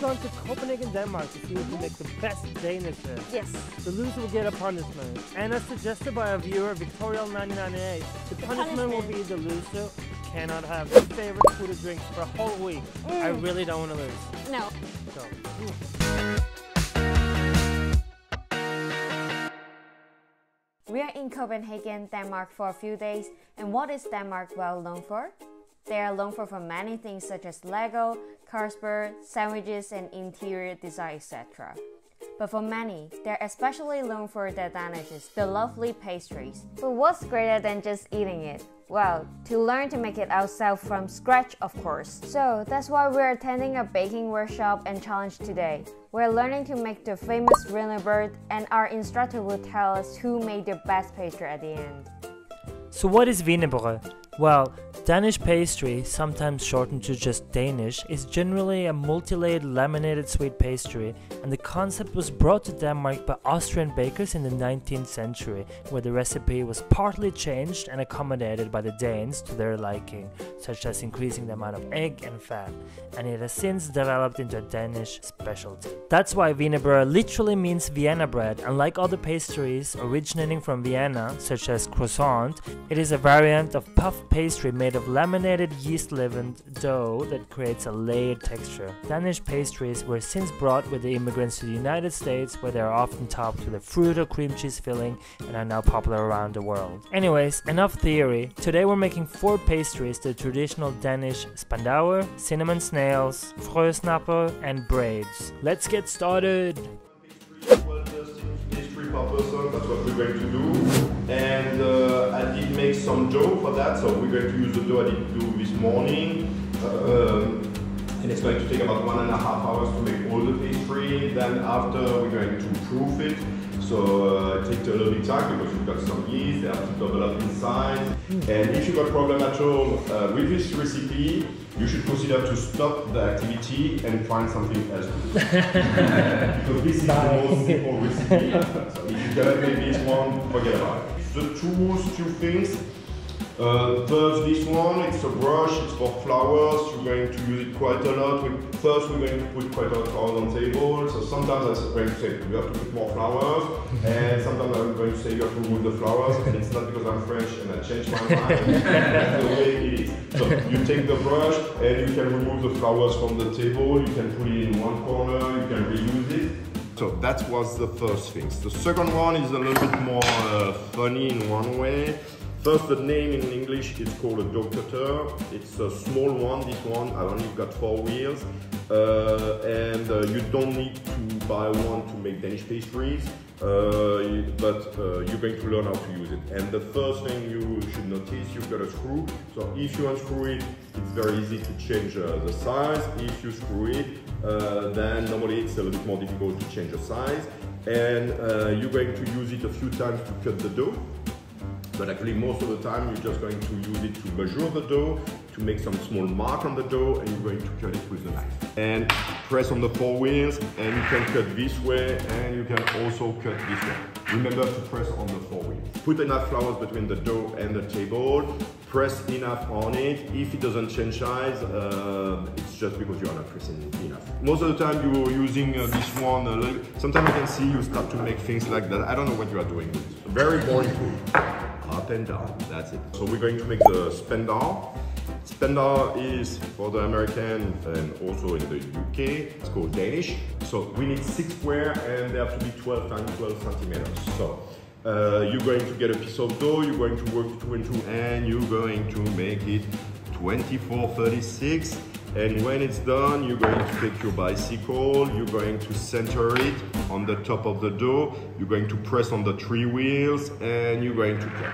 on to Copenhagen, Denmark to see who can make the best Danishes. Yes. The loser will get a punishment. And as suggested by our viewer, Victoria1998, the punishment will be the loser cannot have their favorite food or drink for a whole week. I really don't want to lose. No. So, We are in Copenhagen, Denmark for a few days, and what is Denmark well known for? They are known for many things such as Lego, Carlsberg, sandwiches and interior design, etc. But for many, they're especially known for their Danishes, the lovely pastries. But what's greater than just eating it? Well, to learn to make it ourselves from scratch, of course. So that's why we're attending a baking workshop and challenge today. We're learning to make the famous wienerbrød, and our instructor will tell us who made the best pastry at the end. so what is wienerbrød? Well, Danish pastry, sometimes shortened to just Danish, is generally a multi-layered laminated sweet pastry, and the concept was brought to Denmark by Austrian bakers in the 19th century, where the recipe was partly changed and accommodated by the Danes to their liking, such as increasing the amount of egg and fat, and it has since developed into a Danish specialty. That's why wienerbrød literally means Vienna bread, and like other pastries originating from Vienna, such as croissant, it is a variant of puff pastry made of laminated yeast-leavened dough that creates a layered texture. Danish pastries were since brought with the immigrants to the United States, where they are often topped with a fruit or cream cheese filling and are now popular around the world. Anyways, enough theory. Today we're making 4 pastries: the traditional Danish spandauer, cinnamon snails, frøsnapper and braids. Let's get started! Pastry per person, that's what we're going to do. And I did make some dough for that, so we're going to use the dough I did do this morning. And it's going to take about 1.5 hours to make all the pastry. Then after we're going to proof it. So it takes a little bit of time because you've got some yeast, they have to develop inside. And if you've got a problem at all with this recipe, you should consider to stop the activity and find something else to do. Because this is the most simple recipe. So if you cannot make this one, forget about it. The tools, 2 things. First, this one, it's a brush, it's for flowers. You're going to use it quite a lot. First, we're going to put quite a lot of flowers on the table. So sometimes I'm going to say you have to put more flowers, and sometimes I'm going to say you have to remove the flowers. And it's not because I'm French and I changed my mind. That's the way it is. So you take the brush and you can remove the flowers from the table. You can put it in one corner. You can reuse it. So that was the first thing. The second one is a little bit more funny in one way. First, the name in English is called a dough cutter. It's a small one, this one. I only got 4 wheels. And you don't need to buy one to make Danish pastries, but you're going to learn how to use it. And the first thing you should notice, you've got a screw. So if you unscrew it, it's very easy to change the size. If you screw it, then normally it's a little bit more difficult to change the size. And you're going to use it a few times to cut the dough. But actually most of the time you're just going to use it to measure the dough, to make some small mark on the dough, and you're going to cut it with the knife. And press on the 4 wheels, and you can cut this way, and you can also cut this way. Remember to press on the 4 wheels. Put enough flowers between the dough and the table, press enough on it. If it doesn't change size, it's just because you're not pressing enough. Most of the time you're using this one, sometimes you can see you start to make things like that. I don't know what you are doing with it. Very boring tool. Up and down, that's it. So we're going to make the spandau. Spandau is for the American and also in the UK, it's called Danish. So we need 6 square and they have to be 12 times 12 centimeters. So you're going to get a piece of dough, you're going to work 2 and 2, and you're going to make it 24-36. And when it's done, you're going to take your bicycle, you're going to center it on the top of the dough, you're going to press on the 3 wheels, and you're going to cut.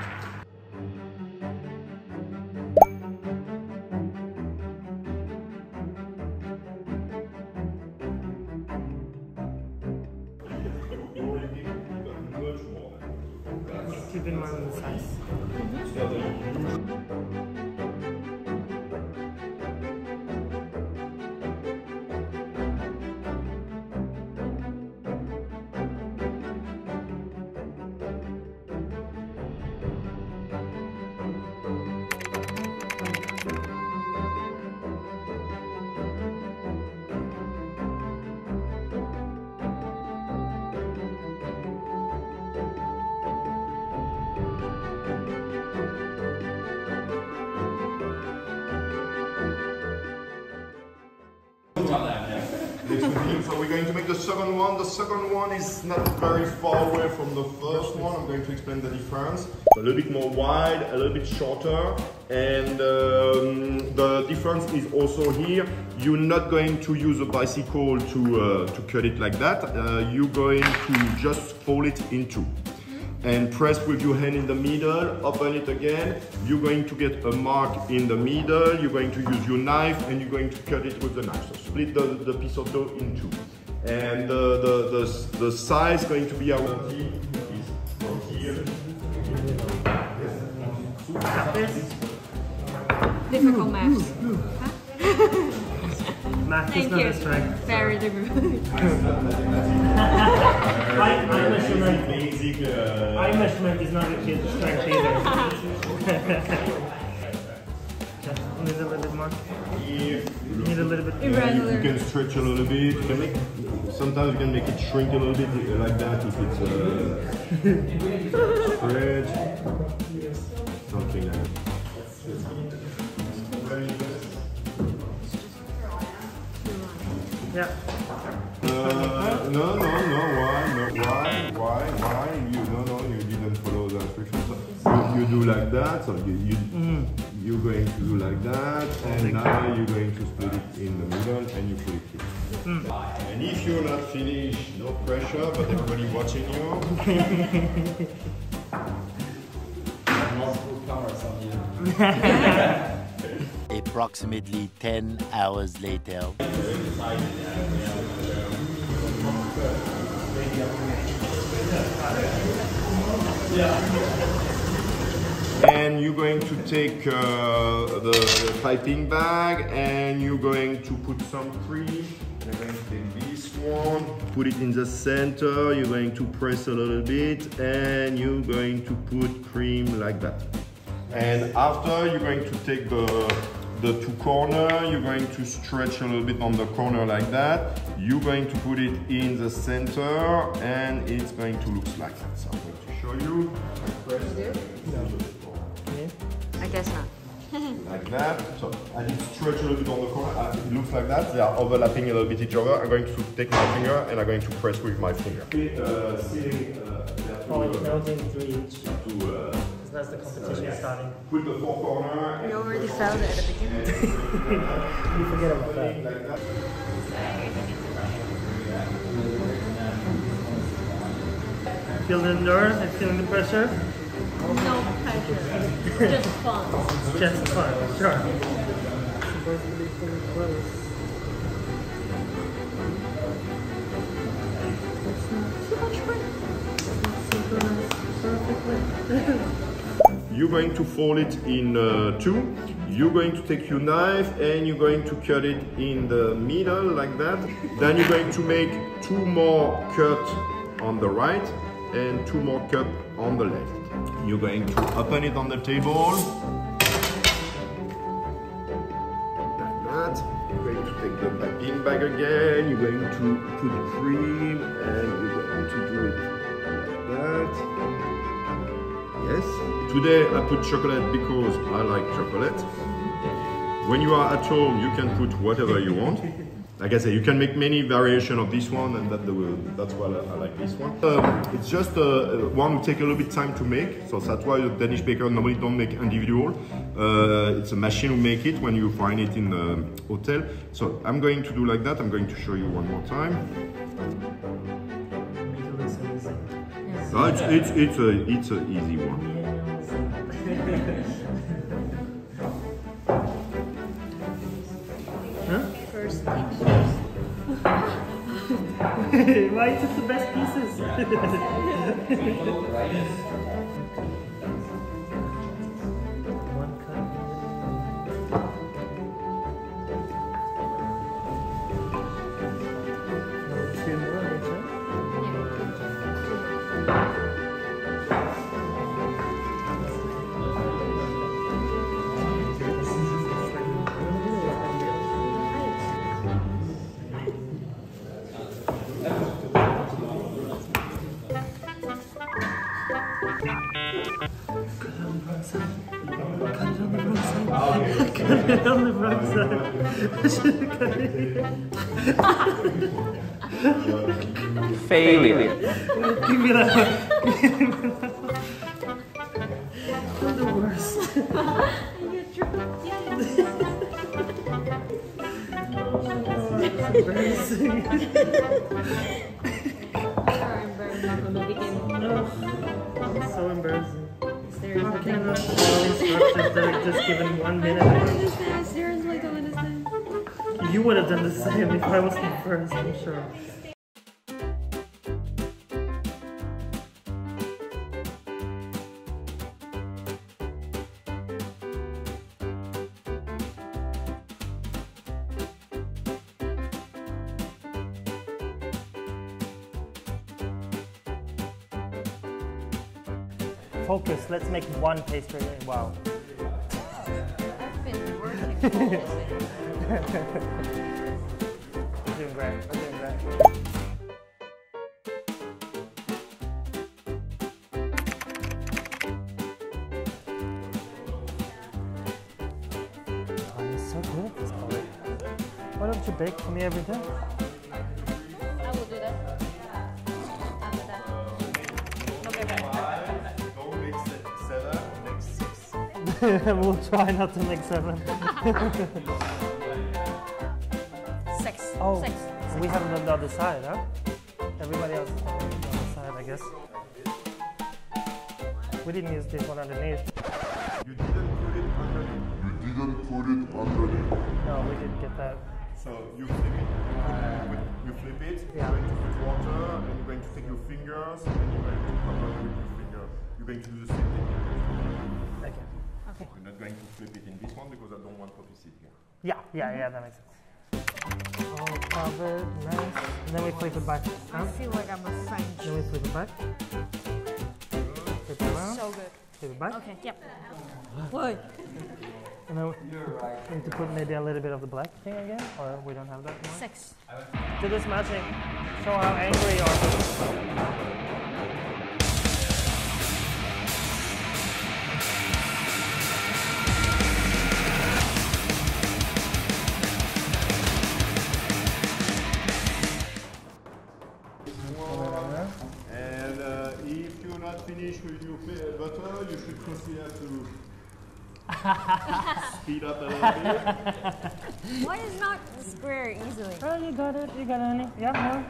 Keep in mind the size. going to make the second one. The second one is not very far away from the first one. I'm going to explain the difference. A little bit more wide, a little bit shorter, and the difference is also here. You're not going to use a bicycle to cut it like that. You're going to just fold it in two. And press with your hand in the middle, open it again. You're going to get a mark in the middle. You're going to use your knife and you're going to cut it with the knife. So split the piece of dough in two. And the size going to be around here is from here. Difficult maths. Math is not a strength. Very difficult. Eye measurement is not a kid's strength either. Need a little bit more. Need a little bit. You can stretch a little bit. You can make, sometimes you can make it shrink a little bit like that if it's stretch. Something like that. Yeah. No, why? You didn't follow the instructions. You do like that, so you're going to do like that, and now you're going to split it in the middle and you put it here. And if you're not finished, no pressure, but everybody watching you. Multiple cameras on you. Approximately 10 hours later. And you're going to take the piping bag and you're going to put some cream. You're going to take this one, put it in the center, you're going to press a little bit and you're going to put cream like that. And after you're going to take the two corners, you're going to stretch a little bit on the corner like that. You're going to put it in the center and it's going to look like that. So I'm going to show you. I guess not. Like that. So I did stretch a little bit on the corner. It looks like that. They are overlapping a little bit each other. I'm going to take my finger and I'm going to press with my finger. That's the competition starting. Put the four corner. You already felt it at the beginning. You forget about that. Like that. Feel the nerves and feeling the pressure? No pressure. Just fun. Just fun, sure. You're going to fold it in two. You're going to take your knife and you're going to cut it in the middle like that. Then you're going to make two more cuts on the right and two more cuts on the left. You're going to open it on the table. Like that. You're going to take the piping bag again. You're going to put cream and you're going to do it like that. Yes. Today I put chocolate because I like chocolate. When you are at home, you can put whatever you want. Like I say, you can make many variations of this one, and that's why I like this one. It's just one who take a little bit time to make, so that's why the Danish baker normally don't make individual. It's a machine who make it when you find it in the hotel. So I'm going to do like that. I'm going to show you one more time. It's an easy one. First Why is it the best pieces? One cut. Two more, makes sense? Failure. Give me that one. You're the worst. So embarrassing. I cannot follow instructions that are just given 1 minute. I don't understand. I seriously don't understand. You would have done the same if I was the first, I'm sure. Focus, let's make one pastry. Wow. I've been working all day. We're doing great, we're doing great. Oh, you're so good at this part. Why don't you bake for me every day? I will do that. After that. Okay, bye. Don't mix 7, mix 6. We'll try not to make 7. 6. Oh, 6. we have it on the other side, huh? Everybody else is on the other side, I guess. We didn't use this one underneath. You didn't put it underneath. No, we didn't get that. So you flip it. You flip it. Yeah. You're going to put water, and you're going to take your fingers, and you're going to cover with your finger. You're going to do the same thing. Okay. You're not going to flip it in this one because I don't want coffee seed here. Yeah, that makes sense. All covered, nice. And then we flip it back. I feel like I'm a French. Then we flip it back. Flip it around. So good. Flip it back. Okay, yep. Wait. And then we need to put maybe a little bit of the black thing again, or we don't have that anymore. 6. Do this magic. Show how angry you are. And if you're not finished with your butter, you should consider to speed up a little bit. Why is not square easily? Oh, you got it, honey. Yeah, no.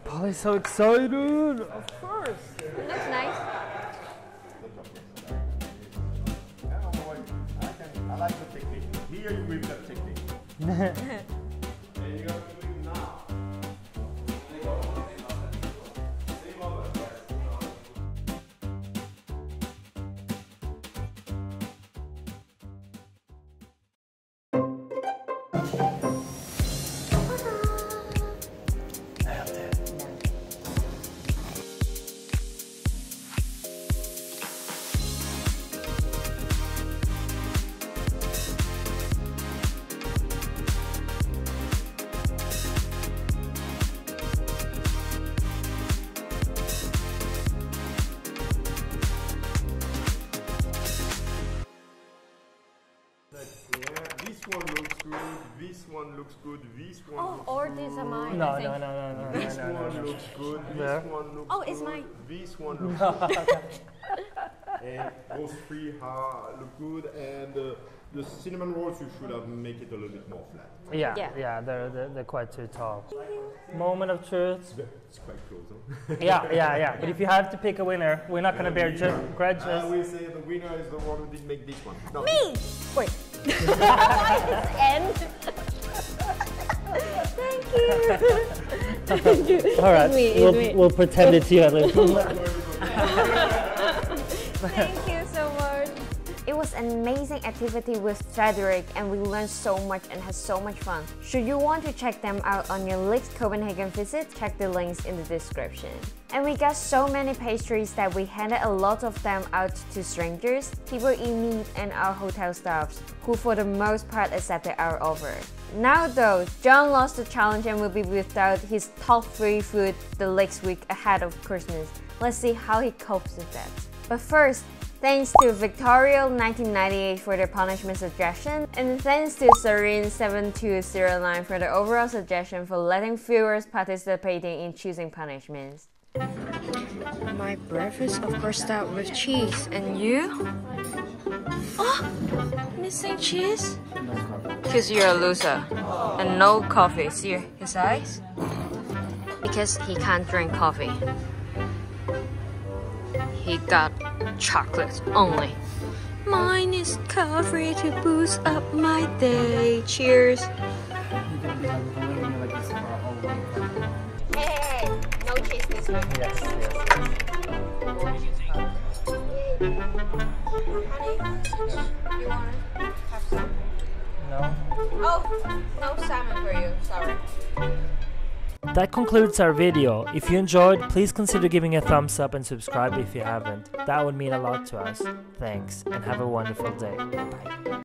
Polly's so excited. Of course. It looks nice. I like the technique. Here you with that technique. And you have to do it now. one looks good, this one looks good, this one looks or good. these are mine. No, I think. no. This one looks good, Yeah. this one looks Oh, good. it's mine. This one looks good. And those three look good. And the cinnamon rolls, you should have make it a little bit more flat. Yeah, they're quite too tall. Moment of truth. It's quite close, huh? Yeah. But if you have to pick a winner, we're not gonna bear grudges. I will say the winner is the one who did make this one. No. Me! Wait. End. Thank you. All right, It's me. we'll pretend it's you at least. Thank you so much. It was an amazing activity with Frédéric and we learned so much and had so much fun. Should you want to check them out on your next Copenhagen visit, check the links in the description. And we got so many pastries that we handed a lot of them out to strangers, people in need and our hotel staffs, who for the most part accepted our offer. Now though, John lost the challenge and will be without his top 3 food the next week ahead of Christmas. Let's see how he copes with that. But first, thanks to Victorial1998 for their punishment suggestion, and thanks to Serene7209 for the overall suggestion for letting viewers participating in choosing punishments. My breakfast of course starts with cheese, and you? Oh, missing cheese? Because you're a loser. And no coffee. See his eyes? Because he can't drink coffee. He got chocolate only. Mine is coffee to boost up my day. Cheers. Hey, no cheese this week. Yes. Honey, you want to have some? No. Oh, no salmon for you. Sorry. That concludes our video. If you enjoyed, please consider giving a thumbs up and subscribe if you haven't. That would mean a lot to us. Thanks, and have a wonderful day. Bye.